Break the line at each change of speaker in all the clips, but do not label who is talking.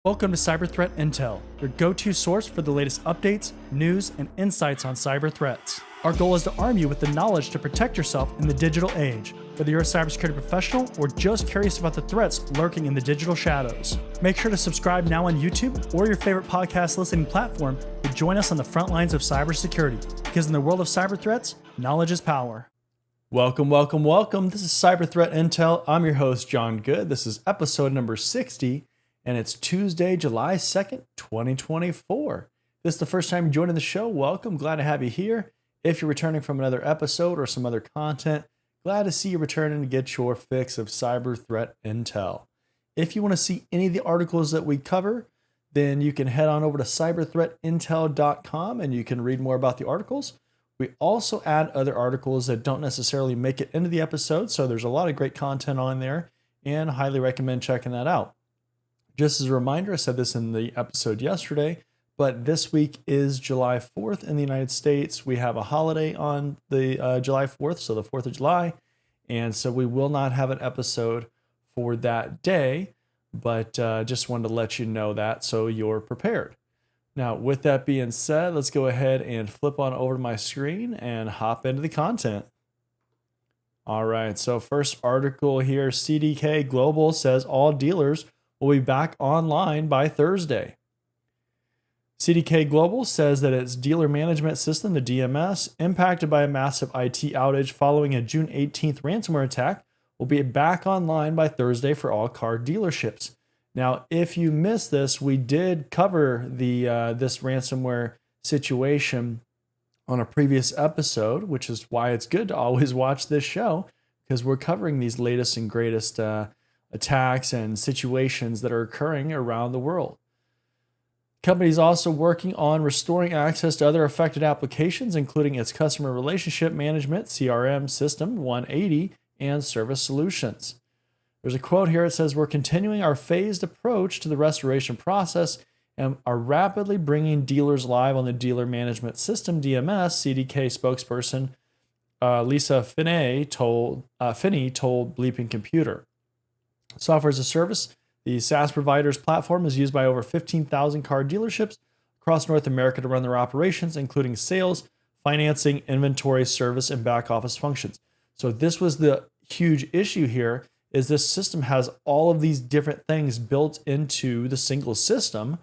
Welcome to Cyber Threat Intel, your go-to source for the latest updates, news, and insights on cyber threats. Our goal is to arm you with the knowledge to protect yourself in the digital age, whether you're a cybersecurity professional or just curious about the threats lurking in the digital shadows. Make sure to subscribe now on YouTube or your favorite podcast listening platform to join us on the front lines of cybersecurity, because in the world of cyber threats, knowledge is power. Welcome. This is Cyber Threat Intel. I'm your host, John Good. This is episode number 60. And it's Tuesday, July 2nd, 2024. If this is the first time you're joining the show, welcome. Glad to have you here. If you're returning from another episode or some other content, glad to see you returning to get your fix of cyber threat intel. If you want to see any of the articles that we cover, then you can head on over to cyberthreatintel.com and you can read more about the articles. We also add other articles that don't necessarily make it into the episode, so there's a lot of great content on there and highly recommend checking that out. Just as a reminder, I said this in the episode yesterday, but this week is July 4th in the United States. We have a holiday on the July 4th, so the 4th of July. And so we will not have an episode for that day, but just wanted to let you know that so you're prepared. Now, with that being said, let's go ahead and flip on over to my screen and hop into the content. All right, so first article here, CDK Global says all dealers will be back online by Thursday. CDK Global says that its dealer management system, the DMS, impacted by a massive IT outage following a June 18th ransomware attack, will be back online by Thursday for all car dealerships. Now, if you missed this, we did cover this ransomware situation on a previous episode, which is why it's good to always watch this show, because we're covering these latest and greatest attacks and situations that are occurring around the world. Company is also working on restoring access to other affected applications, including its customer relationship management CRM system 180 and service solutions. There's a quote here. It says, "We're continuing our phased approach to the restoration process and are rapidly bringing dealers live on the dealer management system DMS." CDK spokesperson Lisa Finney told Bleeping Computer. Software as a service, the SaaS provider's platform is used by over 15,000 car dealerships across North America to run their operations, including sales, financing, inventory, service, and back office functions. So this was the huge issue here, is this system has all of these different things built into the single system.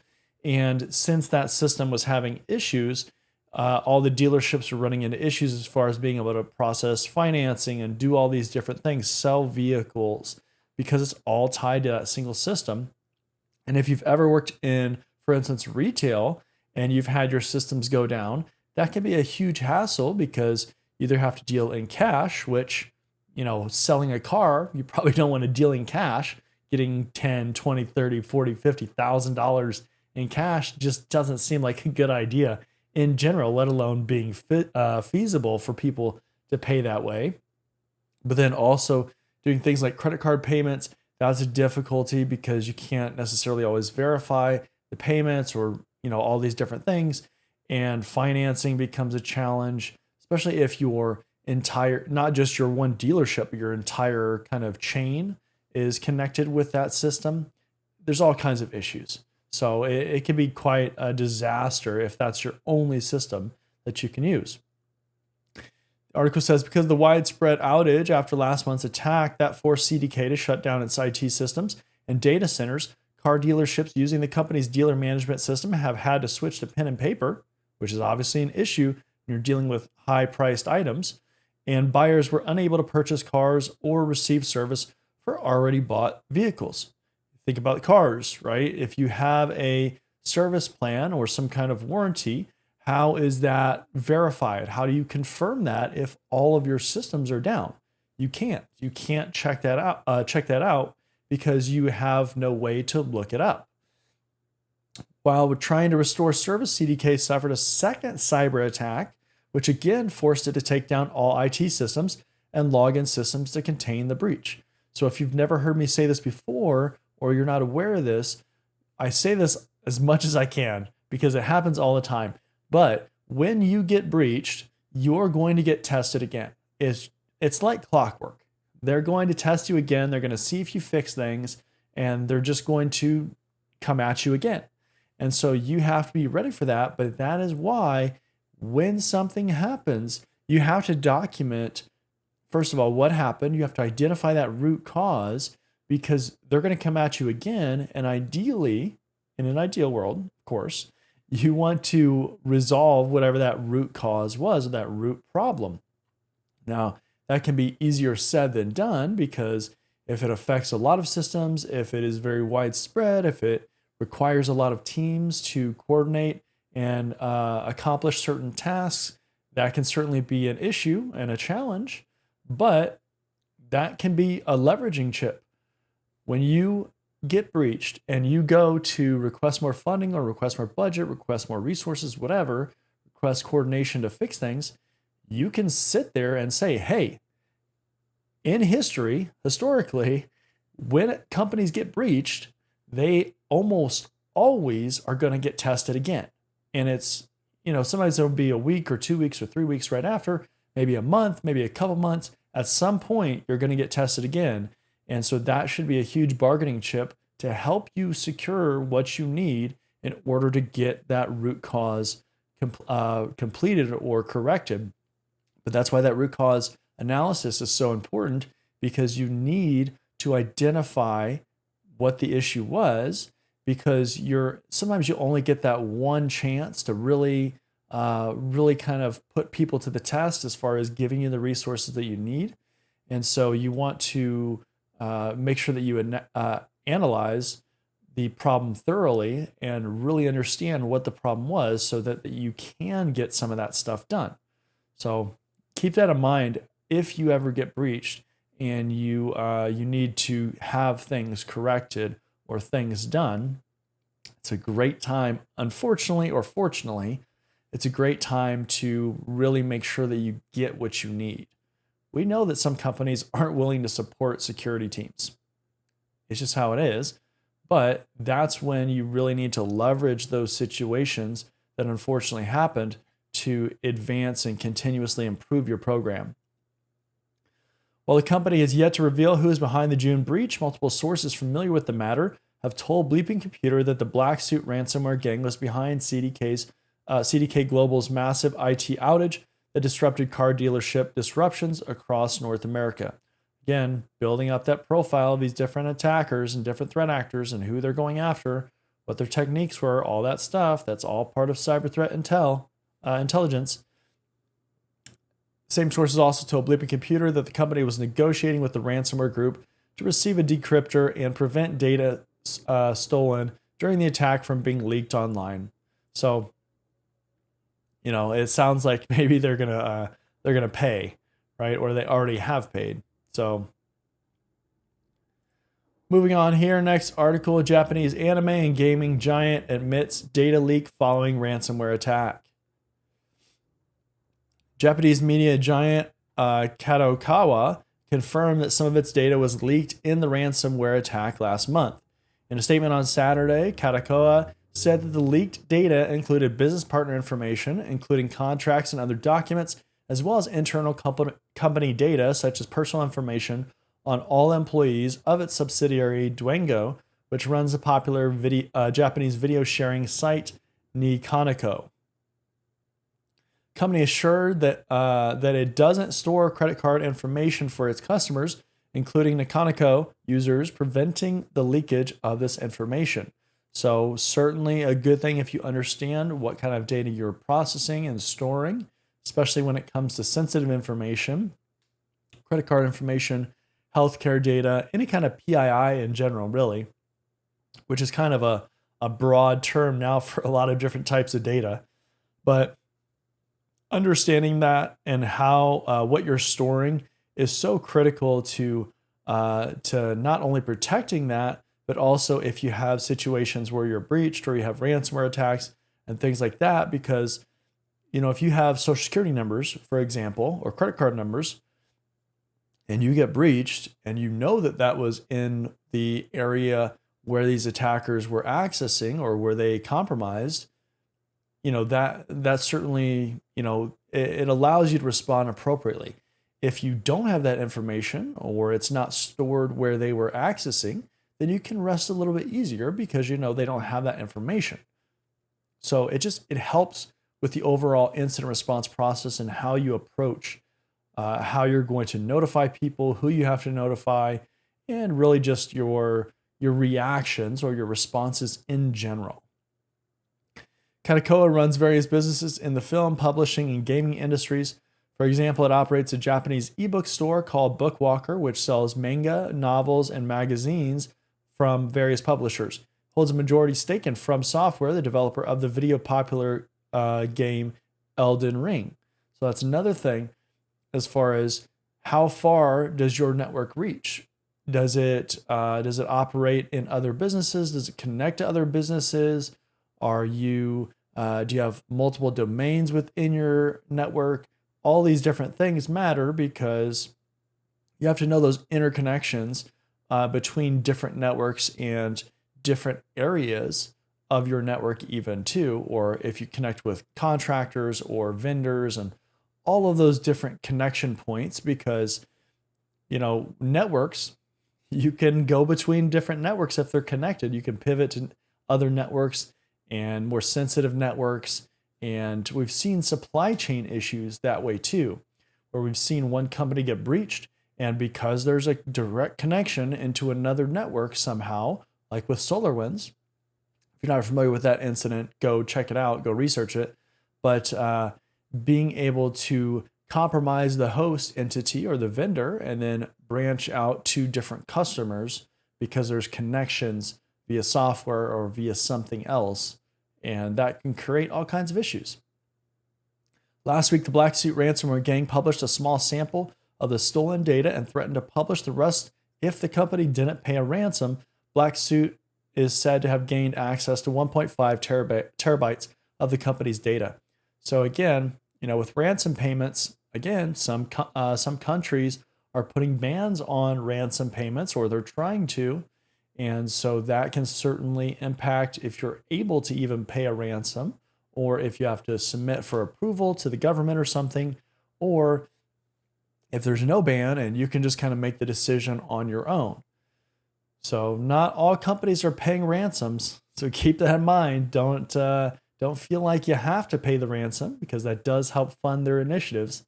And since that system was having issues, all the dealerships were running into issues as far as being able to process financing and do all these different things, sell vehicles, because it's all tied to that single system. And if you've ever worked in, for instance, retail, and you've had your systems go down, that can be a huge hassle because you either have to deal in cash, which, selling a car, you probably don't want to deal in cash. Getting $10, $20, $30, $40, $50,000 in cash just doesn't seem like a good idea in general, let alone being feasible for people to pay that way. But then also doing things like credit card payments, that's a difficulty because you can't necessarily always verify the payments or, all these different things. And financing becomes a challenge, especially if your entire, not just your one dealership, but your entire kind of chain is connected with that system. There's all kinds of issues. So it can be quite a disaster if that's your only system that you can use. The article says, because of the widespread outage after last month's attack that forced CDK to shut down its IT systems and data centers, car dealerships using the company's dealer management system have had to switch to pen and paper, which is obviously an issue when you're dealing with high-priced items, and buyers were unable to purchase cars or receive service for already bought vehicles. Think about cars, right? If you have a service plan or some kind of warranty, how is that verified? How do you confirm that if all of your systems are down? You can't. You can't check that out because you have no way to look it up. While we're trying to restore service, CDK suffered a second cyber attack, which again forced it to take down all IT systems and login systems to contain the breach. So if you've never heard me say this before, or you're not aware of this, I say this as much as I can because it happens all the time. But when you get breached, you're going to get tested again. It's like clockwork. They're going to test you again. They're going to see if you fix things, and they're just going to come at you again. And so you have to be ready for that. But that is why when something happens, you have to document, first of all, what happened. You have to identify that root cause because they're going to come at you again. And ideally, in an ideal world, of course, you want to resolve whatever that root cause was, or that root problem. Now, that can be easier said than done because if it affects a lot of systems, if it is very widespread, if it requires a lot of teams to coordinate and accomplish certain tasks, that can certainly be an issue and a challenge, but that can be a leveraging chip. When you get breached and you go to request more funding or request more budget, request more resources, whatever, request coordination to fix things, you can sit there and say, hey, in history, historically, when companies get breached, they almost always are going to get tested again. And it's, sometimes there'll be a week or 2 weeks or 3 weeks right after, maybe a month, maybe a couple months. At some point, you're going to get tested again. And so that should be a huge bargaining chip to help you secure what you need in order to get that root cause completed or corrected. But that's why that root cause analysis is so important, because you need to identify what the issue was, because sometimes you only get that one chance to really kind of put people to the test as far as giving you the resources that you need. And so you want to make sure that you analyze the problem thoroughly and really understand what the problem was so that you can get some of that stuff done. So keep that in mind if you ever get breached and you need to have things corrected or things done. It's a great time, unfortunately or fortunately, it's a great time to really make sure that you get what you need. We know that some companies aren't willing to support security teams. It's just how it is. But that's when you really need to leverage those situations that unfortunately happened to advance and continuously improve your program. While the company has yet to reveal who is behind the June breach, multiple sources familiar with the matter have told Bleeping Computer that the Black Suit ransomware gang was behind CDK Global's massive IT outage that disrupted car dealership disruptions across North America. Again, building up that profile of these different attackers and different threat actors and who they're going after, what their techniques were, all that stuff. That's all part of cyber threat intelligence. Same sources also told Bleeping Computer that the company was negotiating with the ransomware group to receive a decryptor and prevent data stolen during the attack from being leaked online. So, it sounds like maybe they're gonna pay, right? Or they already have paid. So, moving on here, next article: Japanese anime and gaming giant admits data leak following ransomware attack. Japanese media giant Kadokawa confirmed that some of its data was leaked in the ransomware attack last month. In a statement on Saturday, Kadokawa said that the leaked data included business partner information, including contracts and other documents, as well as internal company data, such as personal information on all employees of its subsidiary Dwango, which runs the popular Japanese video sharing site Nikoniko. Company assured that it doesn't store credit card information for its customers, including Nikoniko users, preventing the leakage of this information. So certainly a good thing if you understand what kind of data you're processing and storing, especially when it comes to sensitive information, credit card information, healthcare data, any kind of PII in general, really, which is kind of a broad term now for a lot of different types of data. But understanding that and how what you're storing is so critical to not only protecting that, but also if you have situations where you're breached or you have ransomware attacks and things like that. Because if you have social security numbers, for example, or credit card numbers, and you get breached, and that was in the area where these attackers were accessing or where they compromised, that certainly, it allows you to respond appropriately. If you don't have that information or it's not stored where they were accessing, then you can rest a little bit easier because you know they don't have that information. So it helps with the overall incident response process and how you approach how you're going to notify people, who you have to notify, and really just your reactions or your responses in general. Katakoa runs various businesses in the film, publishing, and gaming industries. For example, it operates a Japanese ebook store called Bookwalker, which sells manga, novels, and magazines from various publishers. Holds a majority stake in From Software, the developer of the video popular game Elden Ring. So that's another thing as far as how far does your network reach? Does it operate in other businesses? Does it connect to other businesses? Do you have multiple domains within your network? All these different things matter because you have to know those interconnections between different networks and different areas of your network even too, or if you connect with contractors or vendors and all of those different connection points, because networks, you can go between different networks if they're connected. You can pivot to other networks and more sensitive networks. And we've seen supply chain issues that way too, where we've seen one company get breached, and because there's a direct connection into another network somehow, like with SolarWinds. If you're not familiar with that incident, go check it out, go research it. But being able to compromise the host entity or the vendor and then branch out to different customers because there's connections via software or via something else. And that can create all kinds of issues. Last week, the Black Suit ransomware gang published a small sample of the stolen data and threatened to publish the rest if the company didn't pay a ransom. Black Suit is said to have gained access to 1.5 terabytes of the company's data. So again, with ransom payments, again, some countries are putting bans on ransom payments, or they're trying to. And so that can certainly impact if you're able to even pay a ransom, or if you have to submit for approval to the government or something, or if there's no ban and you can just kind of make the decision on your own. So not all companies are paying ransoms. So keep that in mind. Don't feel like you have to pay the ransom, because that does help fund their initiatives.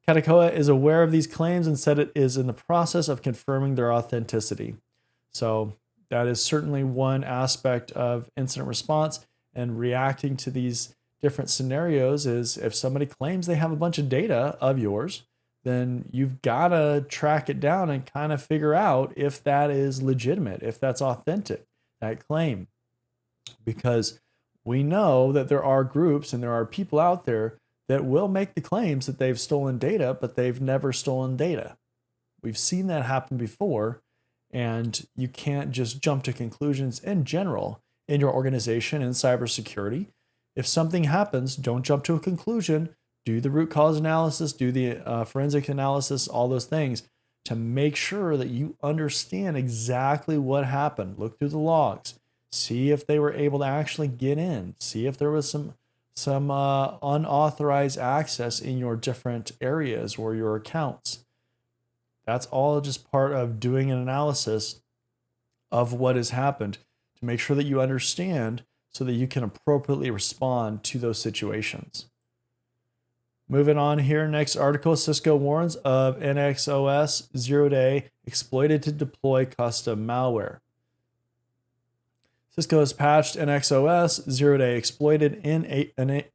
Katakoa is aware of these claims and said it is in the process of confirming their authenticity. So that is certainly one aspect of incident response and reacting to these different scenarios. Is if somebody claims they have a bunch of data of yours, then you've got to track it down and kind of figure out if that is legitimate, if that's authentic, that claim. Because we know that there are groups and there are people out there that will make the claims that they've stolen data, but they've never stolen data. We've seen that happen before, and you can't just jump to conclusions in general in your organization in cybersecurity. If something happens, don't jump to a conclusion. Do the root cause analysis, do the forensic analysis, all those things to make sure that you understand exactly what happened. Look through the logs, see if they were able to actually get in, see if there was some unauthorized access in your different areas or your accounts. That's all just part of doing an analysis of what has happened to make sure that you understand so that you can appropriately respond to those situations. Moving on here, next article, Cisco warns of NXOS zero-day exploited to deploy custom malware. Cisco has patched NXOS zero-day exploited in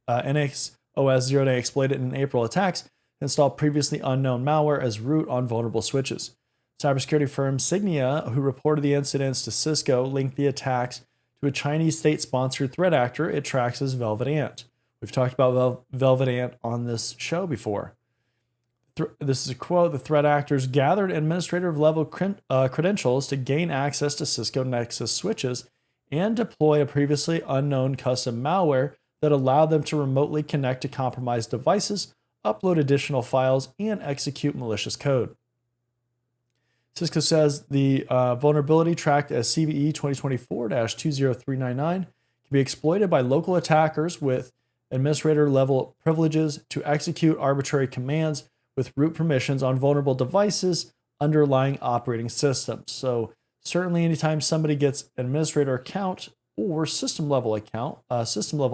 NXOS zero-day exploited in April attacks to install previously unknown malware as root on vulnerable switches. Cybersecurity firm Signia, who reported the incidents to Cisco, linked the attacks to a Chinese state-sponsored threat actor it tracks as Velvet Ant. We've talked about Velvet Ant on this show before. This is a quote: "The threat actors gathered administrative-level credentials to gain access to Cisco Nexus switches and deploy a previously unknown custom malware that allowed them to remotely connect to compromised devices, upload additional files, and execute malicious code." Cisco says the vulnerability, tracked as CVE 2024-20399, can be exploited by local attackers with administrator-level privileges to execute arbitrary commands with root permissions on vulnerable devices underlying operating systems. So Certainly, anytime somebody gets administrator account or system level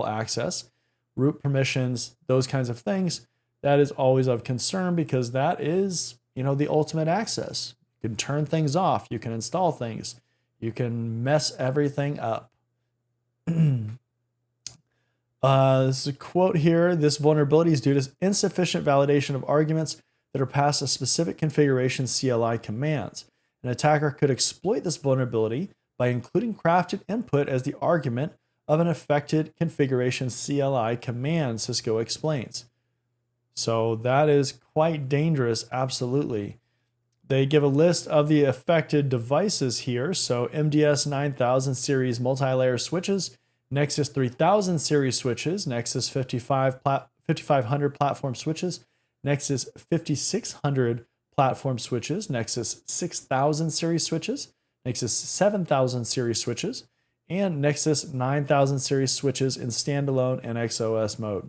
access, root permissions, those kinds of things, that is always of concern because that is, the ultimate access. You can turn things off, you can install things, you can mess everything up. This is a quote here. This vulnerability is due to insufficient validation of arguments that are passed a specific configuration CLI commands. An attacker could exploit this vulnerability by including crafted input as the argument of an affected configuration CLI command, Cisco explains. So that is quite dangerous, absolutely. They give a list of the affected devices here. So MDS 9000 series multi-layer switches, Nexus 3000 series switches, Nexus 5500 platform switches, Nexus 5600 platform switches, Nexus 6000 series switches, Nexus 7000 series switches, and Nexus 9000 series switches in standalone and XOS mode.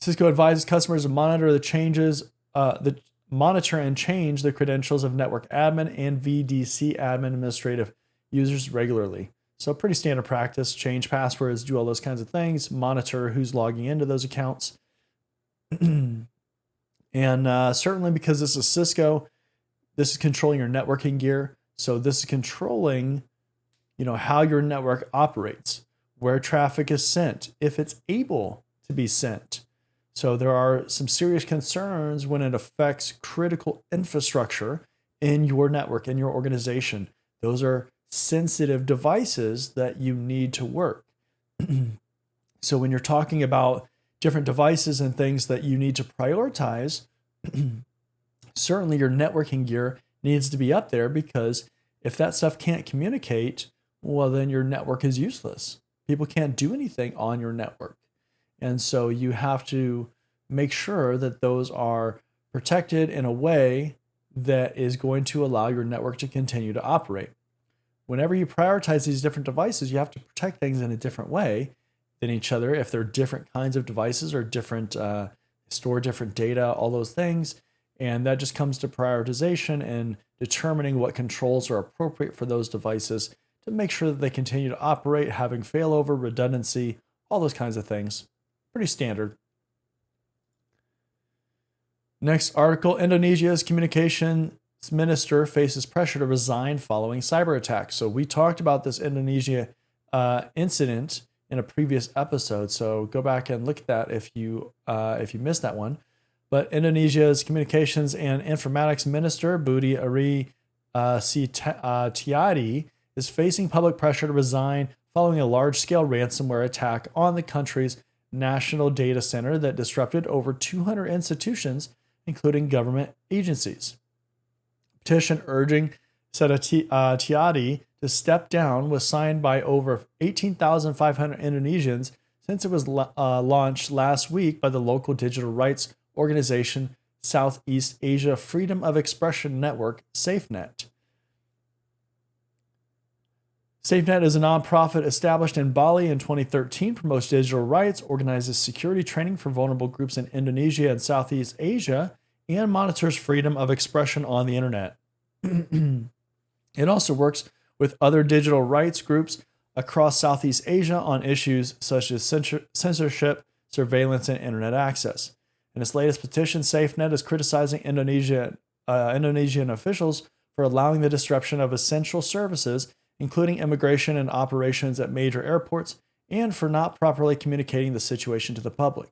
Cisco advises customers to monitor and change the credentials of network admin and VDC admin administrative users regularly. So pretty standard practice, change passwords, do all those kinds of things, monitor who's logging into those accounts. And certainly because this is Cisco, this is controlling your networking gear. So this is controlling, how your network operates, where traffic is sent, if it's able to be sent. So there are some serious concerns when it affects critical infrastructure in your network, in your organization. Those are sensitive devices that you need to work. So when you're talking about different devices and things that you need to prioritize, certainly your networking gear needs to be up there, because if that stuff can't communicate, well, then your network is useless. People can't do anything on your network. And so you have to make sure that those are protected in a way that is going to allow your network to continue to operate. Whenever you prioritize these different devices, you have to protect things in a different way than each other. If they're different kinds of devices or different, store different data, all those things. And that just comes to prioritization and determining what controls are appropriate for those devices to make sure that they continue to operate, having failover, redundancy, all those kinds of things. Pretty standard. Next article, Indonesia's Communications Minister faces pressure to resign following cyber attacks. So we talked about this Indonesia incident in a previous episode. So go back and look at that if you missed that one. But Indonesia's Communications and Informatics Minister, Budi Ari Setiadi, is facing public pressure to resign following a large-scale ransomware attack on the country's national data center that disrupted over 200 institutions, including government agencies. A petition urging Setiadi to step down was signed by over 18,500 Indonesians since it was launched last week by the local digital rights organization Southeast Asia Freedom of Expression Network, SafeNet. SafeNet is a nonprofit established in Bali in 2013, promotes digital rights, organizes security training for vulnerable groups in Indonesia and Southeast Asia, and monitors freedom of expression on the internet. It also works with other digital rights groups across Southeast Asia on issues such as censorship, surveillance, and internet access. In its latest petition, SafeNet is criticizing Indonesian officials for allowing the disruption of essential services, including immigration and operations at major airports, and for not properly communicating the situation to the public.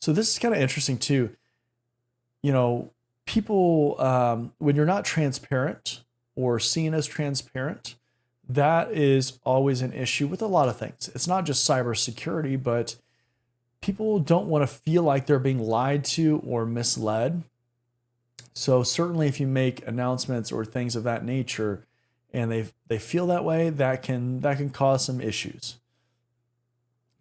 So this is kind of interesting too. People, when you're not transparent or seen as transparent, that is always an issue with a lot of things. It's not just cybersecurity, but people don't want to feel like they're being lied to or misled. So certainly if you make announcements or things of that nature and they feel that way, that can cause some issues.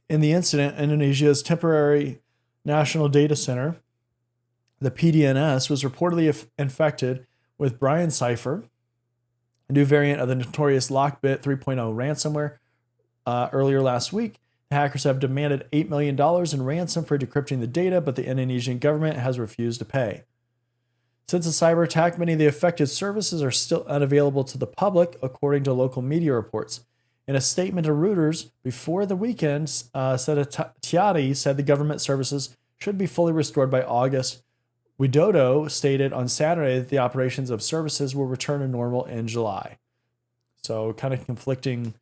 In the incident, Indonesia's temporary national data center, the PDNS, was reportedly infected with Brian Cipher, a new variant of the notorious Lockbit 3.0 ransomware. Earlier last week, the hackers have demanded $8 million in ransom for decrypting the data, but the Indonesian government has refused to pay. Since a cyber attack, many of the affected services are still unavailable to the public, according to local media reports. In a statement to Reuters before the weekend, Tiati said the government services should be fully restored by August. Widodo stated on Saturday that the operations of services will return to normal in July. So kind of conflicting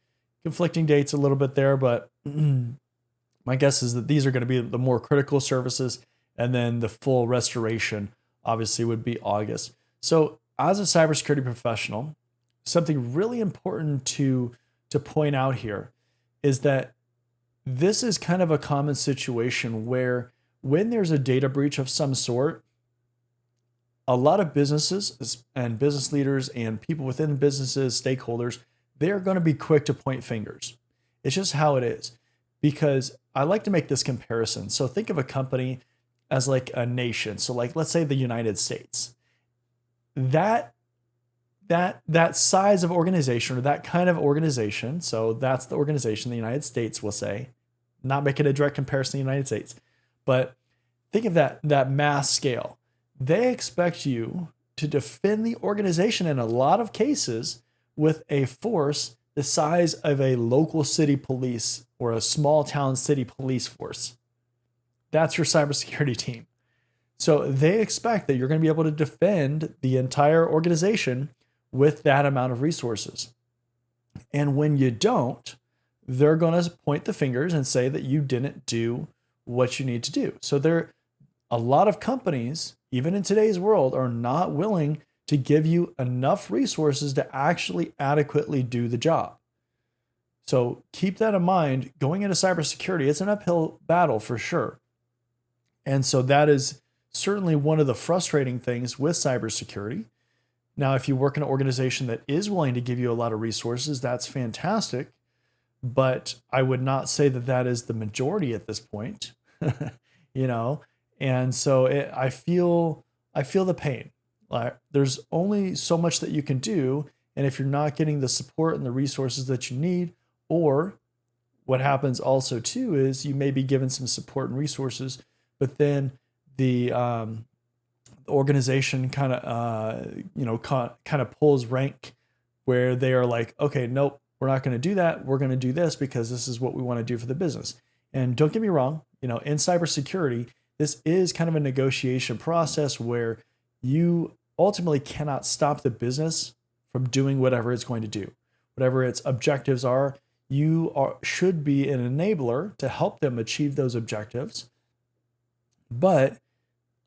dates a little bit there, but my guess is that these are going to be the more critical services, and then the full restoration obviously would be August. So as a cybersecurity professional, something really important to point out here is that this is kind of a common situation where when there's a data breach of some sort, a lot of businesses and business leaders and people within businesses, stakeholders, they're going to be quick to point fingers. It's just how it is. Because I like to make this comparison. So think of a company as like a nation. So like, let's say the United States. That size of organization, or that kind of organization, so that's the organization, the United States, will say, not making a direct comparison to the United States, but think of that mass scale. They expect you to defend the organization in a lot of cases with a force the size of a local city police or a small town city police force. That's your cybersecurity team. So they expect that you're going to be able to defend the entire organization with that amount of resources. And when you don't, they're going to point the fingers and say that you didn't do what you need to do. So a lot of companies, even in today's world, are not willing to give you enough resources to actually adequately do the job. So keep that in mind. Going into cybersecurity, it's an uphill battle for sure. And so that is certainly one of the frustrating things with cybersecurity. Now, if you work in an organization that is willing to give you a lot of resources, that's fantastic. But I would not say that that is the majority at this point, And so I feel the pain. Like, there's only so much that you can do, and if you're not getting the support and the resources that you need, or what happens also too is you may be given some support and resources, but then the organization kind of pulls rank, where they are like, okay, nope, we're not going to do that. We're going to do this because this is what we want to do for the business. And don't get me wrong, in cybersecurity, this is kind of a negotiation process where you ultimately cannot stop the business from doing whatever it's going to do. Whatever its objectives are, should be an enabler to help them achieve those objectives. But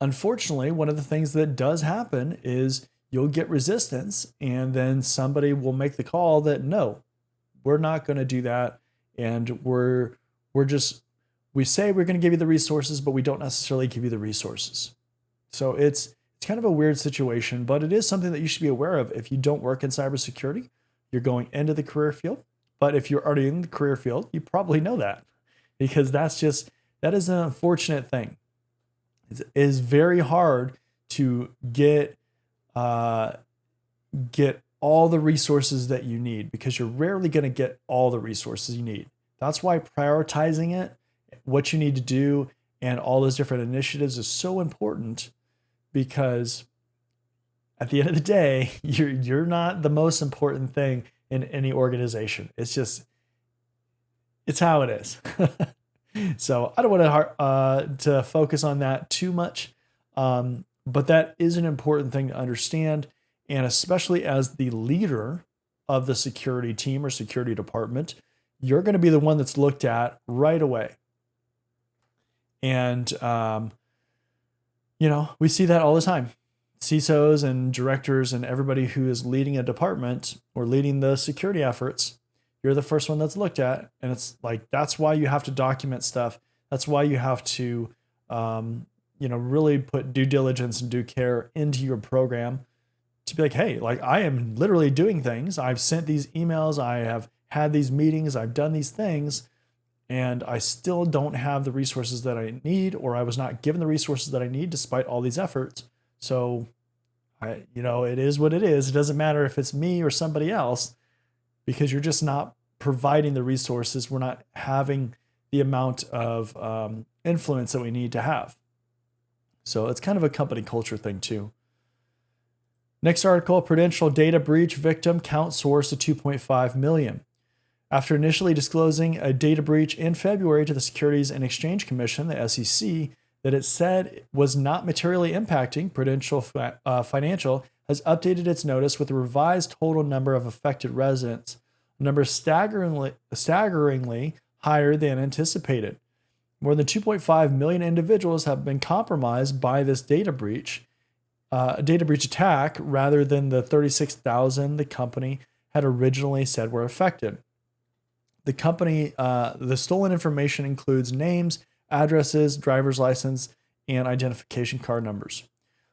unfortunately, one of the things that does happen is you'll get resistance, and then somebody will make the call that, no, we're not going to do that. And we say we're going to give you the resources, but we don't necessarily give you the resources. So it's kind of a weird situation, but it is something that you should be aware of. If you don't work in cybersecurity, you're going into the career field. But if you're already in the career field, you probably know that, because that is an unfortunate thing. It is very hard to get all the resources that you need, because you're rarely going to get all the resources you need. That's why prioritizing it, what you need to do, and all those different initiatives is so important, because at the end of the day, you're not the most important thing in any organization. It's how it is. So I don't want to focus on that too much, but that is an important thing to understand, and especially as the leader of the security team or security department, you're going to be the one that's looked at right away. And we see that all the time. CISOs and directors and everybody who is leading a department or leading the security efforts, you're the first one that's looked at. And it's like, that's why you have to document stuff. That's why you have to, really put due diligence and due care into your program to be like, hey, like, I am literally doing things. I've sent these emails. I have had these meetings. I've done these things, and I still don't have the resources that I need, or I was not given the resources that I need despite all these efforts. So it is what it is. It doesn't matter if it's me or somebody else, because you're just not providing the resources. We're not having the amount of influence that we need to have. So it's kind of a company culture thing too. Next article, Credential data breach victim count soars to 2.5 million. After initially disclosing a data breach in February to the Securities and Exchange Commission, the SEC, that it said was not materially impacting, Credential Financial has updated its notice with a revised total number of affected residents, a number staggeringly higher than anticipated. More than 2.5 million individuals have been compromised by this data breach attack, rather than the 36,000 the company had originally said were affected. The stolen information includes names, addresses, driver's license, and identification card numbers.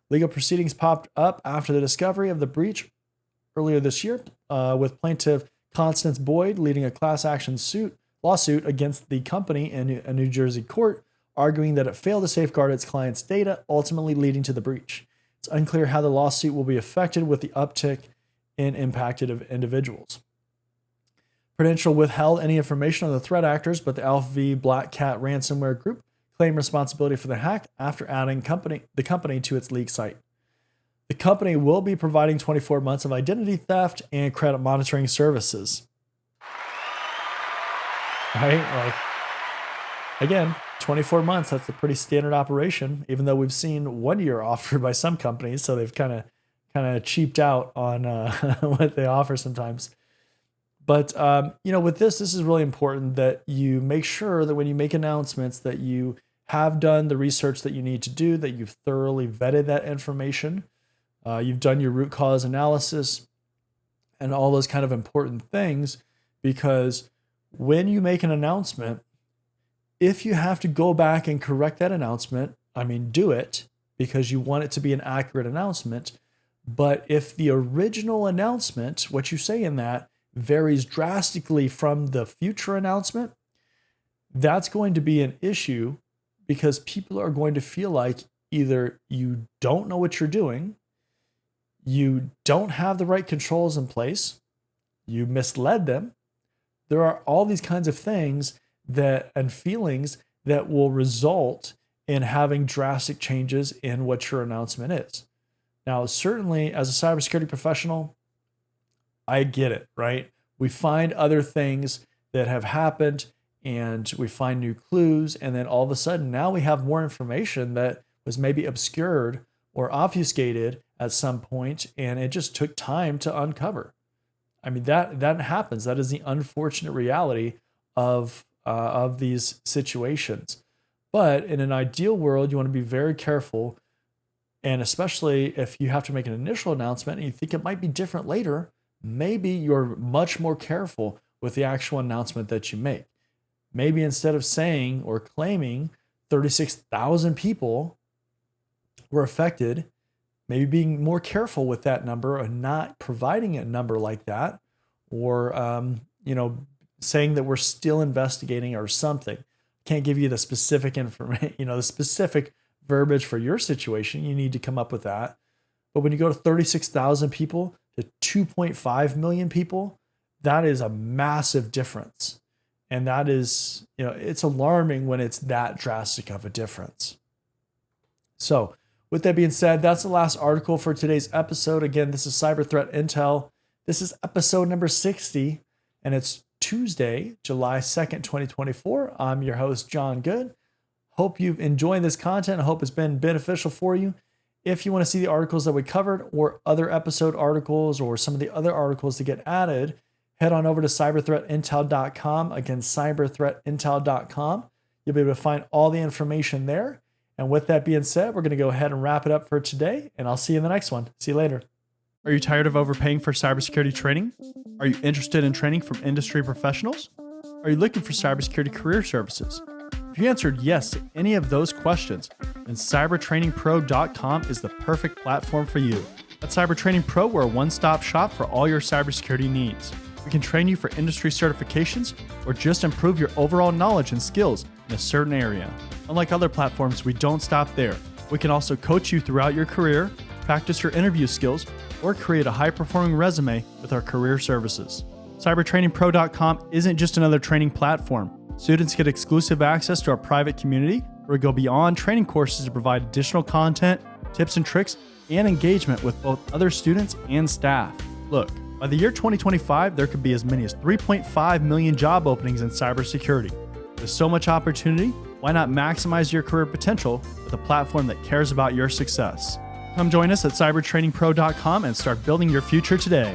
Legal proceedings popped up after the discovery of the breach earlier this year, with plaintiff Constance Boyd leading a class action lawsuit against the company in a New Jersey court, arguing that it failed to safeguard its clients' data, ultimately leading to the breach. It's unclear how the lawsuit will be affected with the uptick in impacted individuals. Prudential withheld any information on the threat actors, but the Alpha V Black Cat ransomware group claimed responsibility for the hack after adding the company to its leak site. The company will be providing 24 months of identity theft and credit monitoring services. Right? Again, 24 months, that's a pretty standard operation, even though we've seen 1 year offered by some companies, so they've kind of cheaped out on what they offer sometimes. But, with this is really important that you make sure that when you make announcements that you have done the research that you need to do, that you've thoroughly vetted that information, you've done your root cause analysis and all those kind of important things, because when you make an announcement, if you have to go back and correct that announcement, do it, because you want it to be an accurate announcement. But if the original announcement, what you say in that, varies drastically from the future announcement, that's going to be an issue, because people are going to feel like either you don't know what you're doing, you don't have the right controls in place, you misled them. There are all these kinds of things and feelings that will result in having drastic changes in what your announcement is. Now, certainly as a cybersecurity professional, I get it, right? We find other things that have happened and we find new clues, and then all of a sudden now we have more information that was maybe obscured or obfuscated at some point, and it just took time to uncover. That happens. That is the unfortunate reality of these situations. But in an ideal world, you want to be very careful, and especially if you have to make an initial announcement and you think it might be different later, maybe you're much more careful with the actual announcement that you make. Maybe instead of saying or claiming 36,000 people were affected, maybe being more careful with that number and not providing a number like that, or saying that we're still investigating or something. Can't give you the specific information, the specific verbiage for your situation. You need to come up with that. But when you go to 36,000 people to 2.5 million people, that is a massive difference. And that is, it's alarming when it's that drastic of a difference. So with that being said, that's the last article for today's episode. Again, this is Cyber Threat Intel. This is episode number 60, and it's Tuesday, July 2nd, 2024. I'm your host, John Good. Hope you've enjoyed this content. I hope it's been beneficial for you. If you want to see the articles that we covered or other episode articles or some of the other articles to get added, head on over to cyberthreatintel.com. Again, cyberthreatintel.com. You'll be able to find all the information there. And with that being said, we're going to go ahead and wrap it up for today, and I'll see you in the next one. See you later. Are you tired of overpaying for cybersecurity training? Are you interested in training from industry professionals? Are you looking for cybersecurity career services? If you answered yes to any of those questions, then cybertrainingpro.com is the perfect platform for you. At Cyber Training Pro, we're a one-stop shop for all your cybersecurity needs. We can train you for industry certifications or just improve your overall knowledge and skills in a certain area. Unlike other platforms, we don't stop there. We can also coach you throughout your career, practice your interview skills, or create a high-performing resume with our career services. CybertrainingPro.com isn't just another training platform. Students get exclusive access to our private community where we go beyond training courses to provide additional content, tips and tricks, and engagement with both other students and staff. Look, by the year 2025, there could be as many as 3.5 million job openings in cybersecurity. With so much opportunity, why not maximize your career potential with a platform that cares about your success? Come join us at cybertrainingpro.com and start building your future today.